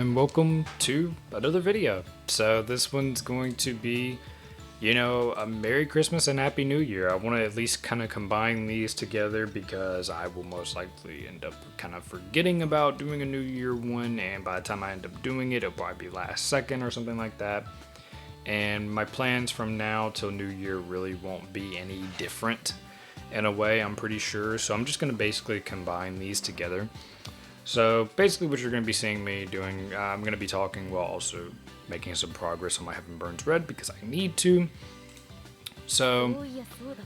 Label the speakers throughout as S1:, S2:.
S1: And welcome to another video. So this one's going to be, a Merry Christmas and Happy New Year. I want to at least kind of combine these together because I will most likely end up kind of forgetting about doing a New Year one, and by the time I end up doing it, it'll probably be last second or something like that. And my plans from now till New Year really won't be any different in a way, I'm pretty sure. So I'm just going to basically combine these together. So basically what you're going to be seeing me doing, I'm going to be talking while also making some progress on my Heaven Burns Red because I need to. So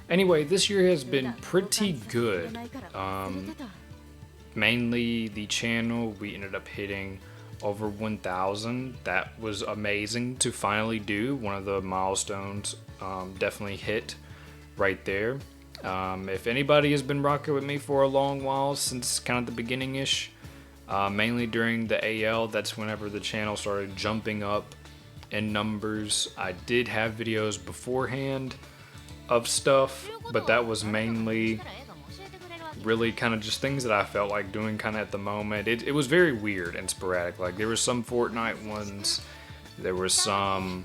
S1: anyway, this year has been pretty good. Mainly the channel, we ended up hitting over 1,000. That was amazing to finally do. One of the milestones definitely hit right there. If anybody has been rocking with me for a long while, since kind of the beginning-ish, mainly during the AL, that's whenever the channel started jumping up in numbers. I did have videos beforehand of stuff, but that was mainly really kind of just things that I felt like doing kind of at the moment. It was very weird and sporadic. Like there was some Fortnite ones, there was some,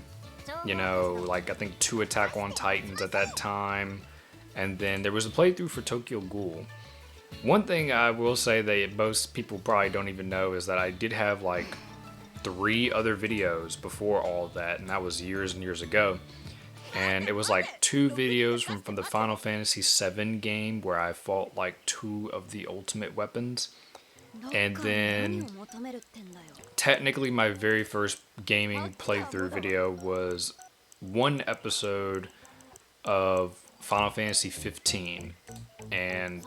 S1: like I think 2 Attack on Titans at that time, and then there was a playthrough for Tokyo Ghoul. One thing I will say that most people probably don't even know is that I did have like 3 other videos before all of that, and that was years and years ago. And it was like 2 videos from the Final Fantasy VII game where I fought like 2 of the ultimate weapons. And then technically my very first gaming playthrough video was 1 episode of Final Fantasy 15. And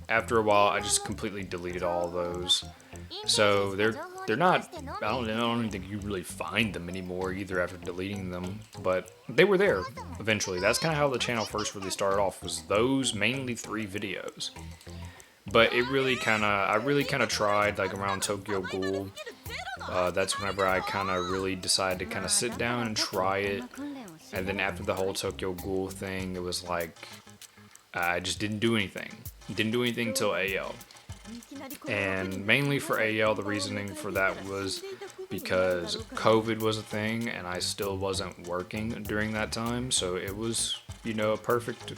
S1: after a while I just completely deleted all those. So they're not, I don't even think you really find them anymore either after deleting them, but they were there eventually. That's kind of how the channel first really started off, was those mainly 3 videos. But it really I really kind of tried like around Tokyo Ghoul. That's whenever I kind of really decided to kind of sit down and try it. And then after the whole Tokyo Ghoul thing, it was like I just didn't do anything. Didn't do anything till AL. And mainly for AL, the reasoning for that was because COVID was a thing and I still wasn't working during that time. So it was, a perfect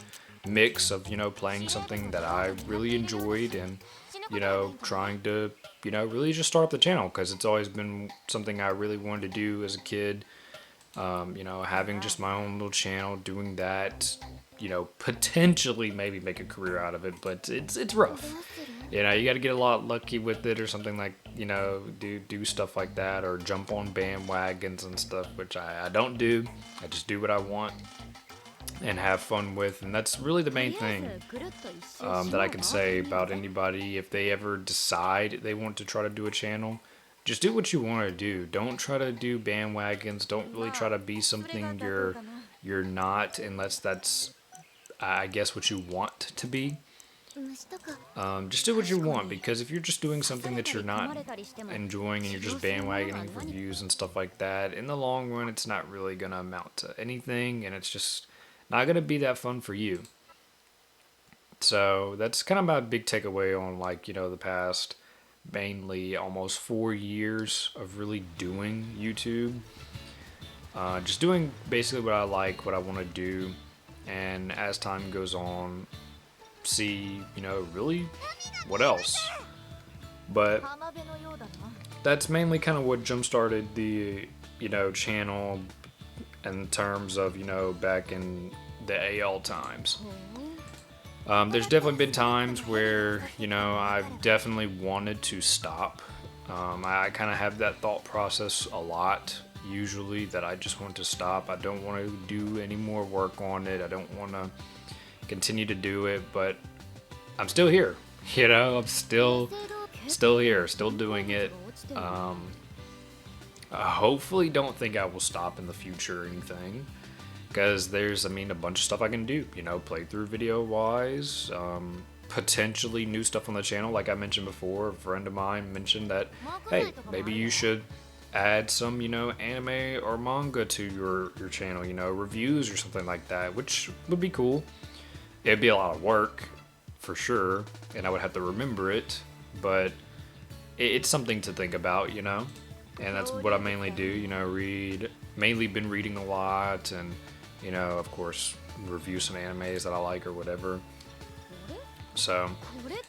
S1: mix of, playing something that I really enjoyed and, trying to, really just start up the channel because it's always been something I really wanted to do as a kid. Having just my own little channel, doing that, potentially maybe make a career out of it, but it's rough. You got to get a lot lucky with it or something like, do stuff like that or jump on bandwagons and stuff, which I don't do. I just do what I want and have fun with, and that's really the main thing that I can say about anybody. If they ever decide they want to try to do a channel, just do what you want to do. Don't try to do bandwagons. Don't really try to be something you're not, unless that's, I guess, what you want to be. Just do what you want, because if you're just doing something that you're not enjoying and you're just bandwagoning for views and stuff like that, in the long run, it's not really going to amount to anything, and it's just not going to be that fun for you. So that's kind of my big takeaway on, like, the past mainly almost 4 years of really doing YouTube. Just doing basically what I like, what I want to do, and as time goes on, see, really what else. But that's mainly kind of what jump started the, channel in terms of, back in the AL times. There's definitely been times where, I've definitely wanted to stop. I kind of have that thought process a lot, usually, that I just want to stop. I don't want to do any more work on it. I don't want to continue to do it, but I'm still here. I'm still here, still doing it. I hopefully don't think I will stop in the future or anything, because there's, a bunch of stuff I can do, playthrough video wise, potentially new stuff on the channel. Like I mentioned before, a friend of mine mentioned that, hey, maybe you should add some, anime or manga to your channel, reviews or something like that, which would be cool. It'd be a lot of work, for sure, and I would have to remember it, but it's something to think about, and that's what I mainly do. You know, mainly been reading a lot, and you know, of course, review some animes that I like or whatever. So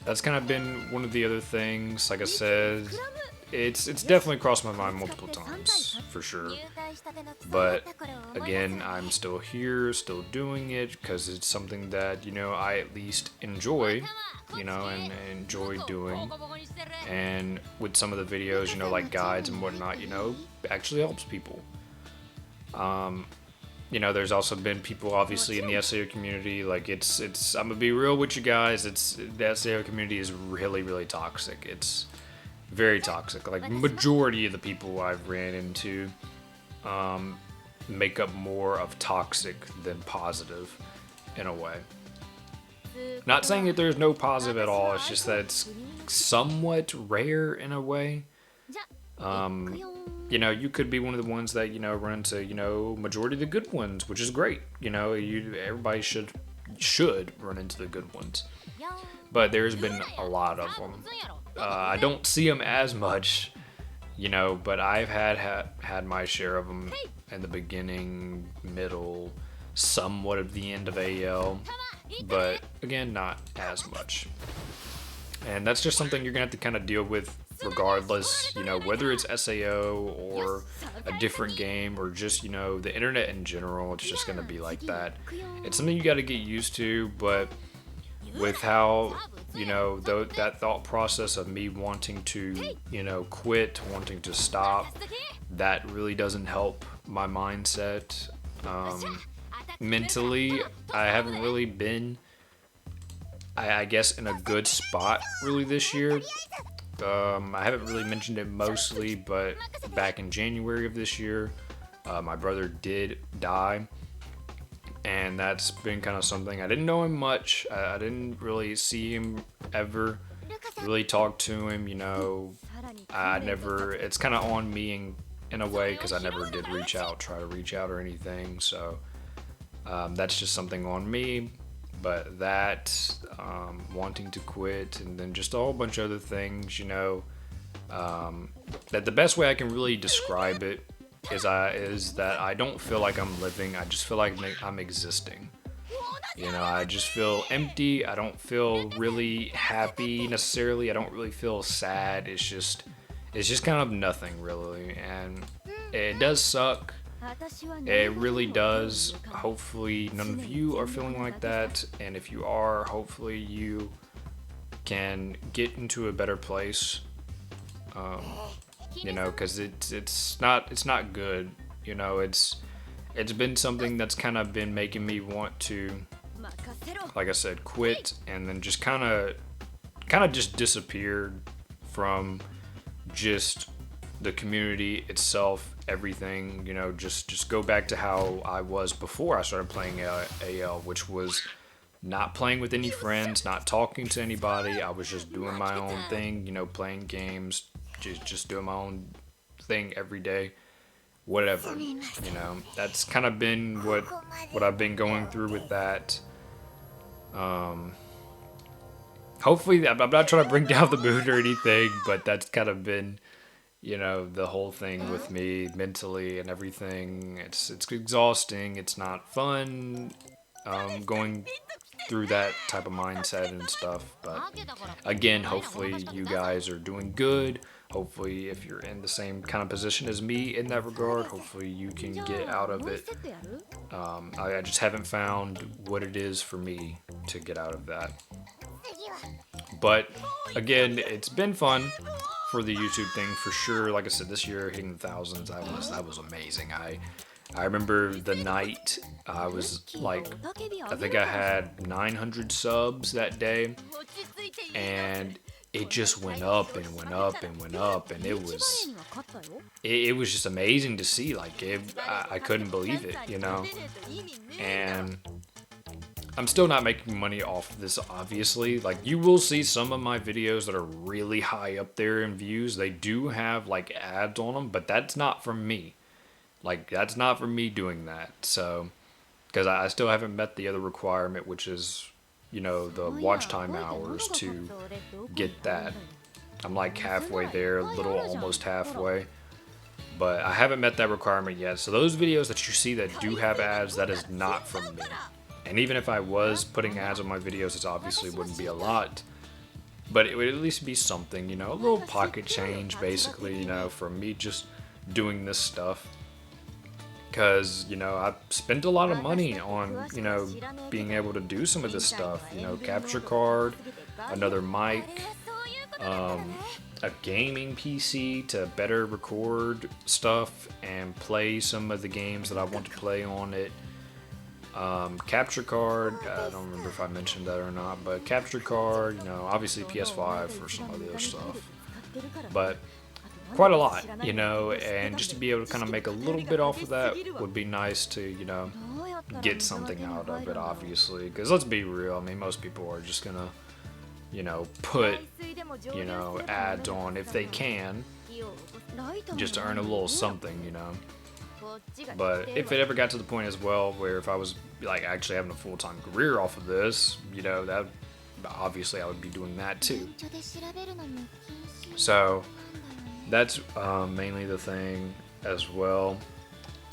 S1: that's kind of been one of the other things. Like I said, it's definitely crossed my mind multiple times for sure. But again, I'm still here, still doing it because it's something that you know I at least enjoy, you know, and enjoy doing. And with some of the videos, you know, like guides and whatnot, you know, actually helps people. You know, there's also been people obviously in the SAO community. Like it's I'm gonna be real with you guys. The SAO community is really toxic. It's very toxic. Like majority of the people I've ran into make up more of toxic than positive in a way. Not saying that there's no positive at all. It's just that it's somewhat rare in a way. You know, you could be one of the ones that, you know, run into, you know, majority of the good ones, which is great. You know, everybody should run into the good ones. But there's been a lot of them. I don't see them as much, you know, but I've had my share of them in the beginning, middle, somewhat of the end of AL, but again, not as much. And that's just something you're gonna have to kind of deal with regardless, you know, whether it's SAO or a different game or just, you know, the internet in general. It's just gonna be like that. It's something you got to get used to, but with how, you know, that thought process of me wanting to, you know, quit, wanting to stop, that really doesn't help my mindset. Mentally, I haven't really been, I guess, in a good spot really this year. I haven't really mentioned it mostly, but back in January of this year, my brother did die. And that's been kind of something. I didn't know him much. I didn't really see him ever, really talk to him, you know. It's kind of on me in a way because I never did try to reach out or anything. So that's just something on me. But that, wanting to quit, and then just a whole bunch of other things, you know, that the best way I can really describe it is that I don't feel like I'm living. I just feel like I'm existing. You know, I just feel empty. I don't feel really happy necessarily. I don't really feel sad. It's just kind of nothing really, and it does suck. It really does. Hopefully none of you are feeling like that, and if you are, hopefully you can get into a better place. You know, because it's not good. You know, it's been something that's kind of been making me want to, like I said, quit, and then just kind of just disappeared from just the community itself, everything, you know, just go back to how I was before I started playing AL, which was not playing with any friends, not talking to anybody. I was just doing my own thing, you know, playing games, just doing my own thing every day, whatever, you know. That's kind of been what I've been going through with that. Hopefully, I'm not trying to bring down the mood or anything, but that's kind of been, you know, the whole thing with me mentally and everything. It's exhausting. It's not fun, going through that type of mindset and stuff. But again, hopefully you guys are doing good. Hopefully, if you're in the same kind of position as me in that regard, hopefully you can get out of it. I just haven't found what it is for me to get out of that. But again, it's been fun for the YouTube thing for sure. Like I said, this year hitting the thousands, that was amazing. I remember the night I was like, I think I had 900 subs that day, and it just went up and went up and went up, and it was just amazing to see. Like I couldn't believe it, you know. And I'm still not making money off of this, obviously. Like, you will see some of my videos that are really high up there in views. They do have like ads on them, but that's not from me. Like, that's not from me doing that. So, because I still haven't met the other requirement, which is, you know, the watch time hours to get that. I'm like halfway there, a little almost halfway. but I haven't met that requirement yet. So those videos that you see that do have ads, that is not from me. And even if I was putting ads on my videos, it obviously wouldn't be a lot, but it would at least be something, you know, a little pocket change basically, you know, from me just doing this stuff. Because, you know, I spent a lot of money on, you know, being able to do some of this stuff, you know, capture card, another mic, a gaming PC to better record stuff and play some of the games that I want to play on it. Capture card, I don't remember if I mentioned that or not, but capture card, you know, obviously PS5 for some other stuff, but quite a lot, you know, and just to be able to kind of make a little bit off of that would be nice to, you know, get something out of it, obviously, because let's be real, I mean, most people are just gonna, you know, put, you know, ads on if they can, just to earn a little something, you know. But if it ever got to the point as well where if I was like actually having a full-time career off of this, you know, that obviously I would be doing that too. So that's mainly the thing as well.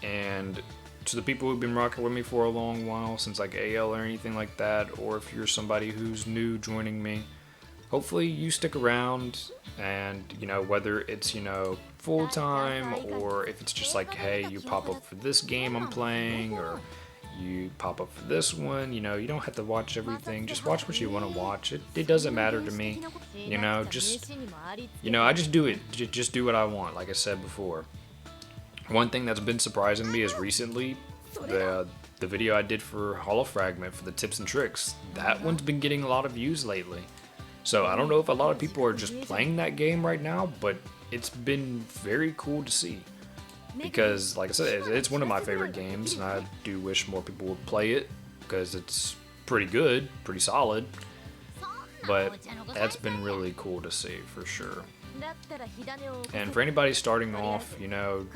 S1: And to the people who've been rocking with me for a long while, since like AL or anything like that, or if you're somebody who's new joining me, hopefully you stick around, and you know, whether it's, you know, full time or if it's just like, hey, you pop up for this game I'm playing, or you pop up for this one, you know, you don't have to watch everything, just watch what you want to watch. It doesn't matter to me, you know, just, you know, I just do it, just do what I want, like I said before. One thing that's been surprising me is recently the video I did for Holofragment for the tips and tricks, that one's been getting a lot of views lately. So I don't know if a lot of people are just playing that game right now, but it's been very cool to see. Because, like I said, it's one of my favorite games, and I do wish more people would play it, because it's pretty good, pretty solid. But that's been really cool to see, for sure. And for anybody starting off, you know,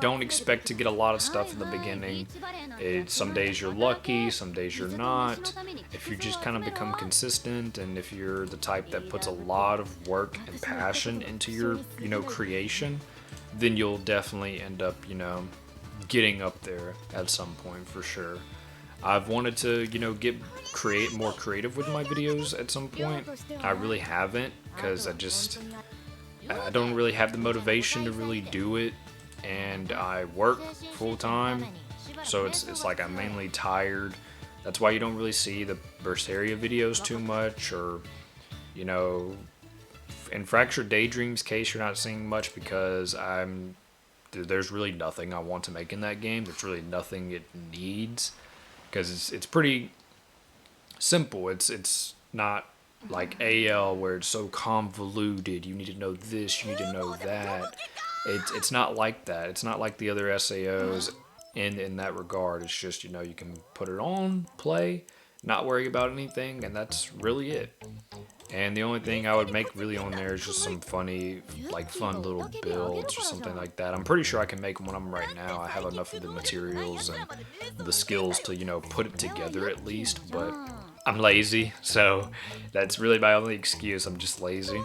S1: don't expect to get a lot of stuff in the beginning. Some days you're lucky, some days you're not. If you just kind of become consistent, and if you're the type that puts a lot of work and passion into your, you know, creation, then you'll definitely end up, you know, getting up there at some point for sure. I've wanted to, you know, create more creative with my videos at some point. I really haven't, because I don't really have the motivation to really do it, and I work full time, so it's like I'm mainly tired. That's why you don't really see the Berseria videos too much, or, you know, in Fractured Daydreams case, you're not seeing much because there's really nothing I want to make in that game. There's really nothing it needs, because it's pretty simple. It's not like AL where it's so convoluted. You need to know this, you need to know that. It's not like that. It's not like the other SAOs in that regard. It's just, you know, you can put it on, play, not worry about anything, and that's really it. And the only thing I would make really on there is just some funny, like fun little builds or something like that. I'm pretty sure I can make one of them right now. I have enough of the materials and the skills to, you know, put it together at least, but I'm lazy, so that's really my only excuse. I'm just lazy.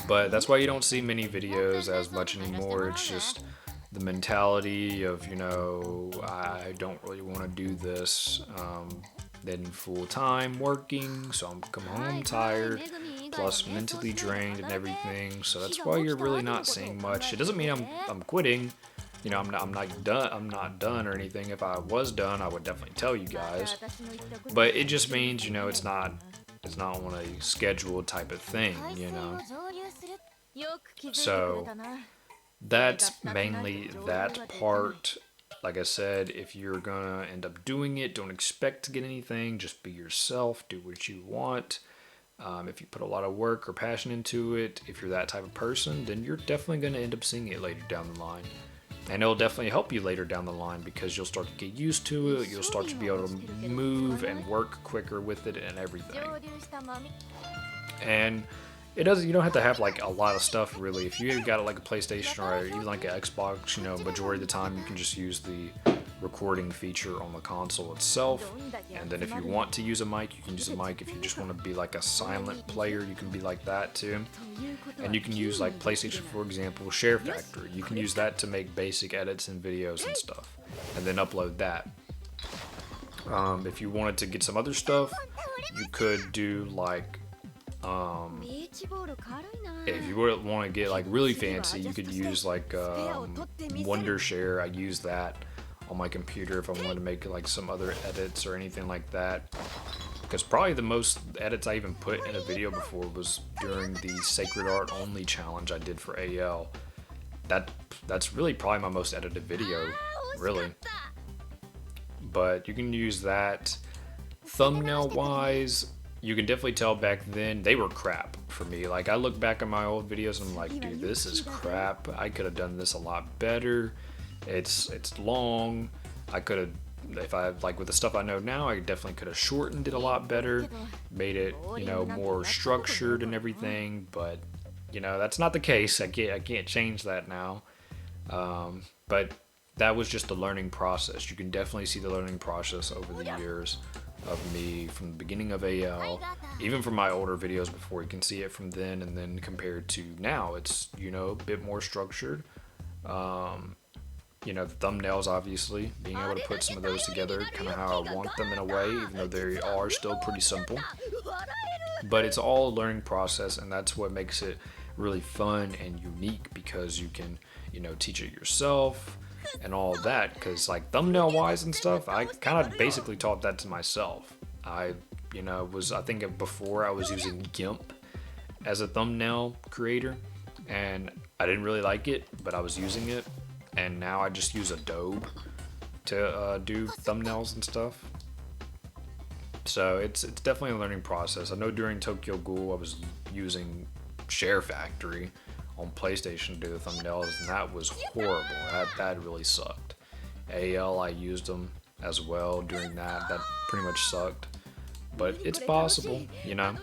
S1: But that's why you don't see many videos as much anymore. It's just the mentality of, you know, I don't really want to do this. Then full-time working, so I'm come home tired, plus mentally drained and everything. So that's why you're really not seeing much. It doesn't mean I'm quitting. You know, I'm not done or anything. If I was done, I would definitely tell you guys. But it just means, you know, it's not on a scheduled type of thing, you know. So that's mainly that part. Like I said, if you're gonna end up doing it, don't expect to get anything. Just be yourself. Do what you want. If you put a lot of work or passion into it, if you're that type of person, then you're definitely gonna end up seeing it later down the line. And it'll definitely help you later down the line, because you'll start to get used to it. You'll start to be able to move and work quicker with it and everything. And you don't have to have like a lot of stuff really. If you got like a PlayStation or even like an Xbox, you know, majority of the time you can just use the recording feature on the console itself. And then if you want to use a mic, you can use a mic. If you just want to be like a silent player, you can be like that too. And you can use like PlayStation, for example, Share Factory. You can use that to make basic edits and videos and stuff, and then upload that. If you wanted to get some other stuff, you could do like, if you would want to get like really fancy, you could use like Wondershare. I use that on my computer if I wanted to make like some other edits or anything like that. Because probably the most edits I even put in a video before was during the Sacred Art Only challenge I did for AL. That's really probably my most edited video, really. But you can use that. Thumbnail wise, you can definitely tell back then they were crap for me. Like, I look back at my old videos and I'm like, dude, this is crap. I could have done this a lot better. It's long. I could have, if I, like with the stuff I know now, I definitely could have shortened it a lot better, made it, you know, more structured and everything. But, you know, that's not the case. I can't change that now. But that was just the learning process. You can definitely see the learning process over the years of me from the beginning of AL, even from my older videos before. You can see it from then and then compared to now. It's, you know, a bit more structured. You know, the thumbnails, obviously, being able to put some of those together kind of how I want them in a way, even though they are still pretty simple. But it's all a learning process, and that's what makes it really fun and unique, because you can, you know, teach it yourself and all of that. Because like thumbnail wise and stuff, I kind of basically taught that to myself. I think before I was using GIMP as a thumbnail creator, and I didn't really like it, but I was using it. And now I just use Adobe to do thumbnails and stuff. So it's definitely a learning process. I know during Tokyo Ghoul I was using Share Factory on PlayStation to do the thumbnails, and that was horrible. That really sucked. AL, I used them as well during that. That pretty much sucked. But it's possible, you know.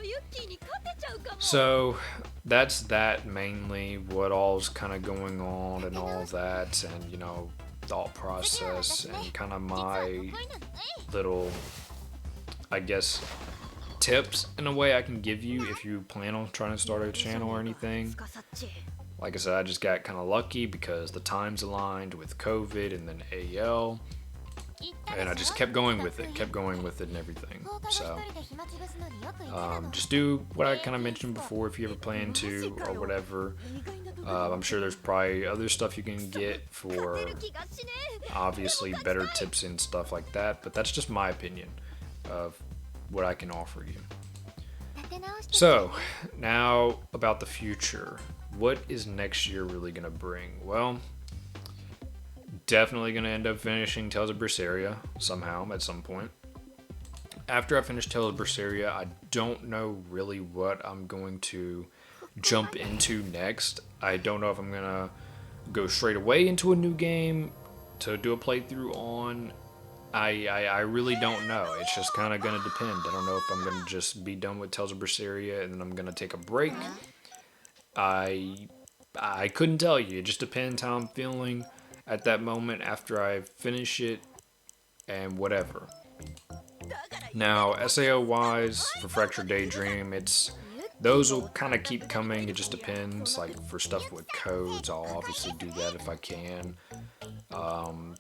S1: So that's that mainly, what all's kind of going on and all that, and, you know, thought process and kind of my little, I guess, tips in a way I can give you if you plan on trying to start a channel or anything. Like I said, I just got kind of lucky because the times aligned with COVID and then AL. And I just kept going with it and everything. So, just do what I kind of mentioned before if you ever plan to or whatever. I'm sure there's probably other stuff you can get for obviously better tips and stuff like that. But that's just my opinion of what I can offer you. So, now about the future. What is next year really going to bring? Well, definitely going to end up finishing Tales of Berseria somehow at some point. After I finish Tales of Berseria, I don't know really what I'm going to jump into next. I don't know if I'm going to go straight away into a new game to do a playthrough on. I really don't know. It's just kind of going to depend. I don't know if I'm going to just be done with Tales of Berseria and then I'm going to take a break. I couldn't tell you. It just depends how I'm feeling at that moment after I finish it and whatever. Now, SAO wise, for Fractured Daydream, those will kind of keep coming. It just depends. Like for stuff with codes, I'll obviously do that if I can.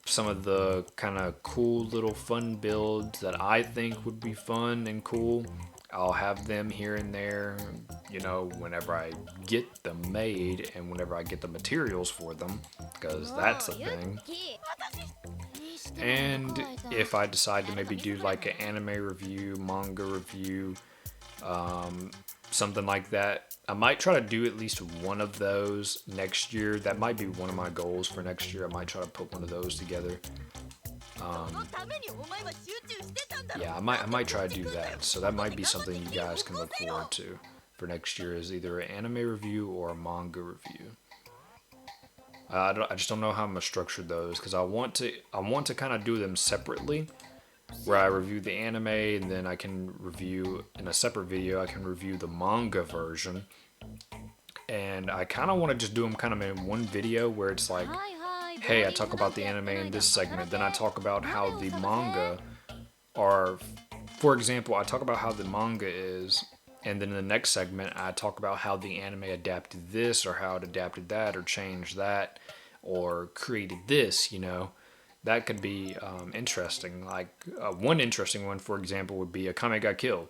S1: Some of the kind of cool little fun builds that I think would be fun and cool, I'll have them here and there, you know, whenever I get them made and whenever I get the materials for them, because that's a thing. And if I decide to maybe do like an anime review, manga review, something like that, I might try to do at least one of those next year. That might be one of my goals for next year. I might try to put one of those together. Yeah, I might try to do that. So that might be something you guys can look forward to for next year, is either an anime review or a manga review. I just don't know how I'm gonna structure those, because I want to kind of do them separately, where I review the anime and then I can review in a separate video. I can review the manga version, and I kind of want to just do them kind of in one video where it's like hey, I talk about the anime in this segment, then I talk about how the manga are, for example, I talk about how the manga is, and then in the next segment, I talk about how the anime adapted this, or how it adapted that, or changed that, or created this, That could be interesting. Like, one interesting one, for example, would be Akame ga Kill,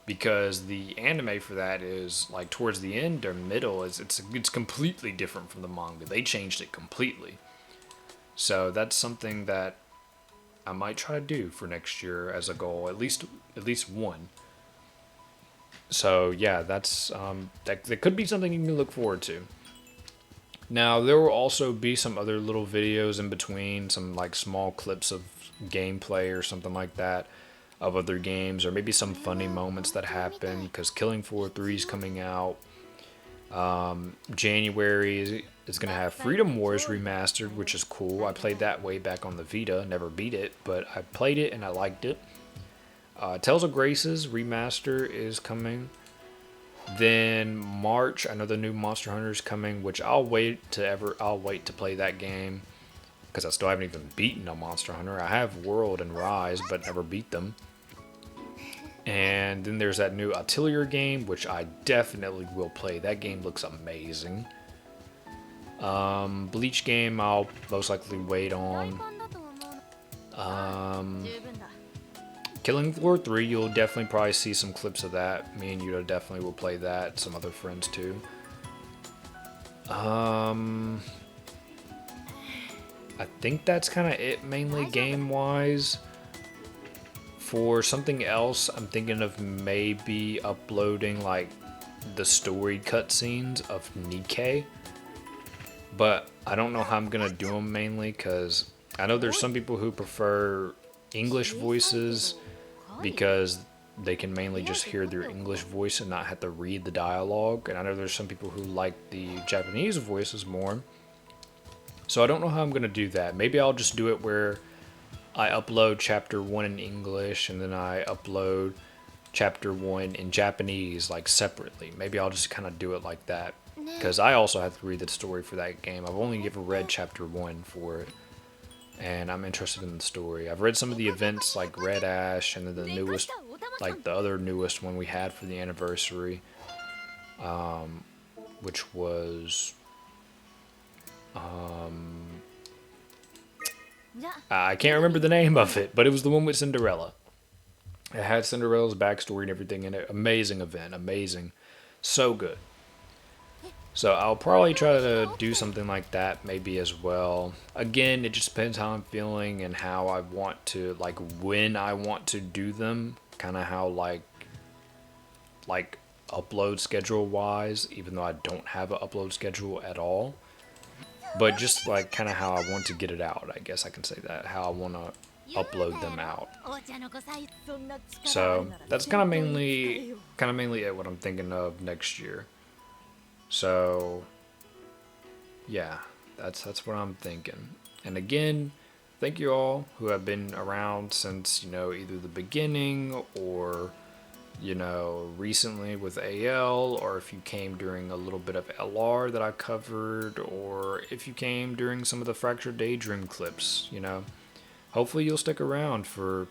S1: because the anime for that is like towards the end or middle is it's completely different from the manga. They changed it completely. So that's something that I might try to do for next year as a goal, at least one. So yeah, that's that could be something you can look forward to. Now there will also be some other little videos in between, some like small clips of gameplay or something like that of other games, or maybe some funny moments that happen because Killing Floor 3 is coming out. January is going to have Freedom Wars Remastered, which is cool. I played that way back on the Vita, never beat it, but I played it and I liked it. Tales of Graces Remaster is coming. Then March, I know the new Monster Hunter is coming, which I'll wait to play that game because I still haven't even beaten a Monster Hunter. I have World and Rise, but never beat them. And then there's that new Atelier game, which I definitely will play. That game looks amazing. Bleach game, I'll most likely wait on. Killing Floor 3, you'll definitely probably see some clips of that. Me and Yuta definitely will play that. Some other friends too. I think that's kind of it, mainly game-wise. For something else, I'm thinking of maybe uploading like the story cutscenes of Nikke. But I don't know how I'm gonna do them mainly because I know there's some people who prefer English voices because they can mainly just hear their English voice and not have to read the dialogue. And I know there's some people who like the Japanese voices more. So I don't know how I'm gonna do that. Maybe I'll just do it where I upload chapter 1 in English and then I upload chapter 1 in Japanese, like separately. Maybe I'll just kind of do it like that. Because I also have to read the story for that game. I've only ever read chapter 1 for it. And I'm interested in the story. I've read some of the events like Red Ash and then the newest, like the other newest one we had for the anniversary. Which was... I can't remember the name of it, but it was the one with Cinderella. It had Cinderella's backstory and everything in it. Amazing event, amazing. So good. So I'll probably try to do something like that maybe as well. Again, it just depends how I'm feeling and how I want to, like when I want to do them. Kind of how like upload schedule wise, even though I don't have an upload schedule at all. But just like kind of how I want to get it out, I guess I can say that. How I want to upload them out. So that's kind of mainly it what I'm thinking of next year. So yeah, that's what I'm thinking. And again, thank you all who have been around since, either the beginning or recently with AL, or if you came during a little bit of LR that I covered, or if you came during some of the Fractured Daydream clips, hopefully you'll stick around for,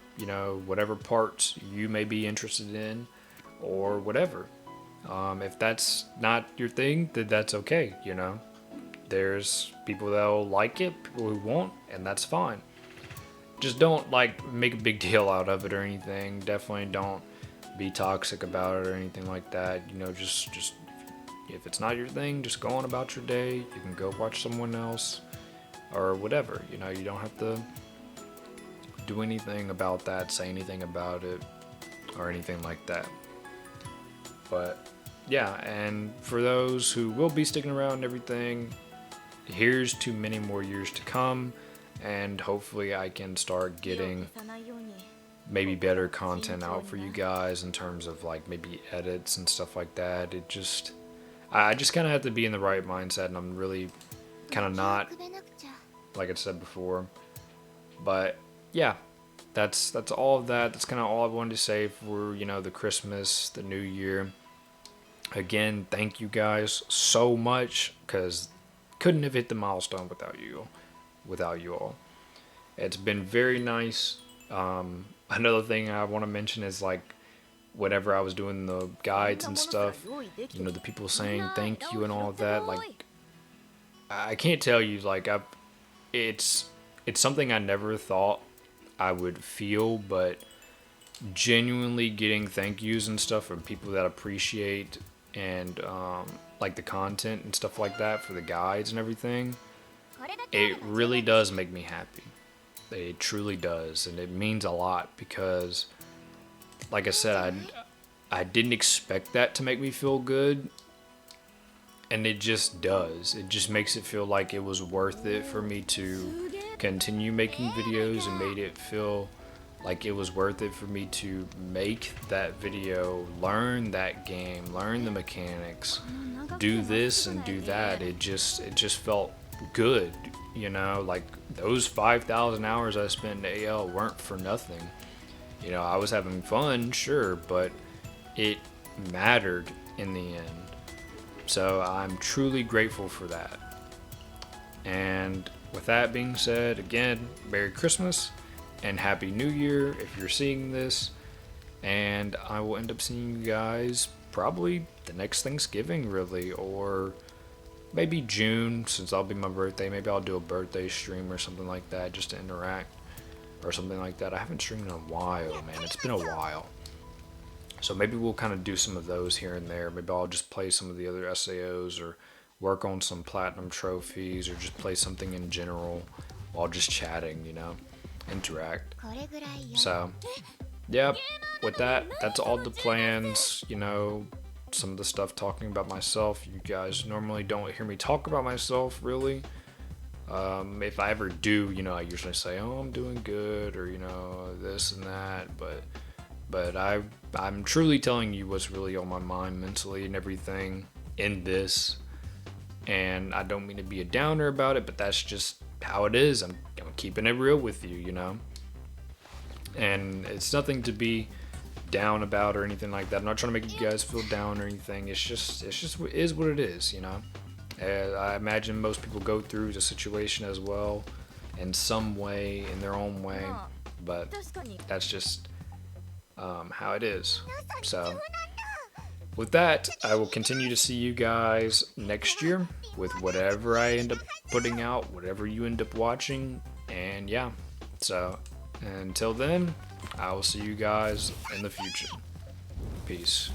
S1: whatever parts you may be interested in or whatever. If that's not your thing, then that's okay, There's people that'll like it, people who won't, and that's fine. Just don't, make a big deal out of it or anything. Definitely don't be toxic about it or anything like that. Just if it's not your thing, just go on about your day. You can go watch someone else or whatever. You don't have to do anything about that, say anything about it or anything like that. But yeah, and for those who will be sticking around and everything, here's to many more years to come, and hopefully I can start getting maybe better content out for you guys in terms of maybe edits and stuff like that. I just kind of have to be in the right mindset, and I'm really kind of not, like I said before. But yeah, that's all of that. That's kind of all I wanted to say for the Christmas, the New Year. Again, thank you guys so much, because couldn't have hit the milestone without you. without you all. It's been very nice. Another thing I want to mention is like whenever I was doing the guides and stuff, you know, the people saying thank you and all of that, like I can't tell you, like it's something I never thought I would feel, but genuinely getting thank yous and stuff from people that appreciate and like the content and stuff like that for the guides and everything, it really does make me happy. It truly does, and it means a lot because, like I said, I didn't expect that to make me feel good, and it just does. It just makes it feel like it was worth it for me to continue making videos, and made it feel like it was worth it for me to make that video, learn that game, learn the mechanics, do this and do that. It just felt good, you know, like those 5,000 hours I spent in AL weren't for nothing. You know, I was having fun, sure, but it mattered in the end. So I'm truly grateful for that. And with that being said, again, Merry Christmas and Happy New Year if you're seeing this. And I will end up seeing you guys probably the next Thanksgiving, really, or maybe June, since that'll be my birthday. Maybe I'll do a birthday stream or something like that just to interact or something like that. I haven't streamed in a while, man. It's been a while. So maybe we'll kind of do some of those here and there. Maybe I'll just play some of the other SAOs or work on some platinum trophies or just play something in general while just chatting, you know, interact. So, yeah, with that, that's all the plans, you know, some of the stuff talking about myself. You guys normally don't hear me talk about myself, really. If I ever do, you know, I usually say, oh, I'm doing good, or, you know, this and that, but I'm truly telling you what's really on my mind mentally and everything in this. And I don't mean to be a downer about it, but that's just how it is. I'm keeping it real with you, you know. And it's nothing to be down about or anything like that. I'm not trying to make you guys feel down or anything. It's just is what it is, you know. I imagine most people go through the situation as well in some way, in their own way, but that's just how it is. So with that, I will continue to see you guys next year with whatever I end up putting out, whatever you end up watching, and yeah. So until then, I will see you guys in the future. Peace.